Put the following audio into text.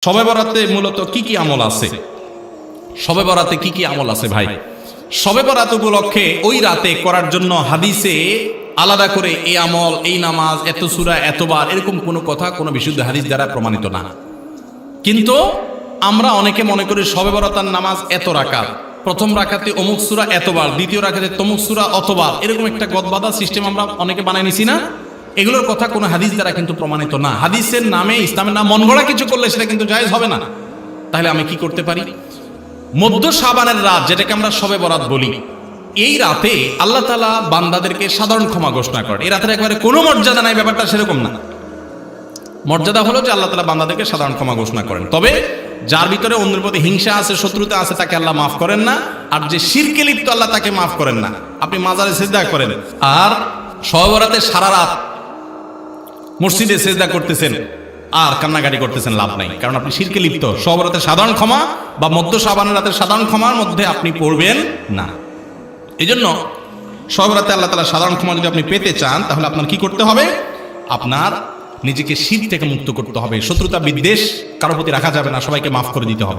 শবে বরাতে মূলত কি কি আমল আছে? শবে বরাতে কি কি আমল আছে ভাই? শবে বরাত উপলক্ষে ওই রাতে করার জন্য হাদিসে আলাদা করে এই আমল, এই নামাজ, এত সূরা, এতবার, এরকম কোনো কথা কোনো বিশুদ্ধ হাদিস দ্বারা প্রমাণিত না। কিন্তু আমরা অনেকে মনে করি শবে বরাতের নামাজ এত রাকাত, প্রথম রাকাতে অমুক সূরা এতবার, দ্বিতীয় রাকাতে তমুক সূরা অতবার, এরকম একটা গদবাদা সিস্টেম আমরা অনেকে বানাই নিছি না? এগুলোর কথা কোনো হাদিস দ্বারা কিন্তু প্রমাণিত না। হাদিসের নামে, ইসলামের নাম মন গড়া কিছু করলে সেটা কিন্তু জায়েজ হবে না। তাহলে আমি কি করতে পারি? মধ্য শাবানের রাত, যেটাকে আমরা শবে বরাত বলি, এই রাতে আল্লাহ তাআলা বান্দাদেরকে সাধারণ ক্ষমা ঘোষণা করেন। এই রাতের একেবারে কোনো মর্যাদা নাই, ব্যাপারটা সেরকম না। মর্যাদা হলো যে আল্লাহ তাআলা বান্দাদেরকে সাধারণ ক্ষমা ঘোষণা করেন। তবে যার ভিতরে অন্যের প্রতি হিংসা আছে, শত্রুতা আছে, তাকে আল্লাহ মাফ করেন না। আর যে শিরকে লিপ্ত, আল্লাহ তাকে মাফ করেন না। আপনি মাজারে সিজদা করেন আর শবে বরাতে সারা রাত মসজিদে সিজদা করতেছেন আর কান্নাকাটি করতেছেন, লাভ নাই, কারণ আপনি শিরকে লিপ্ত। শবে বরাতের সাধারণ ক্ষমা বা মধ্য শাবানের রাতের সাধারণ ক্ষমার মধ্যে আপনি পড়বেন না। এই জন্য শবে বরাতে আল্লাহ তাআলা সাধারণ ক্ষমা যদি আপনি পেতে চান, তাহলে আপনার কি করতে হবে? আপনার নিজেকে শিরক থেকে মুক্ত করতে হবে। শত্রুতা বিদ্বেষ কারোর প্রতি রাখা যাবে না, সবাইকে মাফ করে দিতে হবে।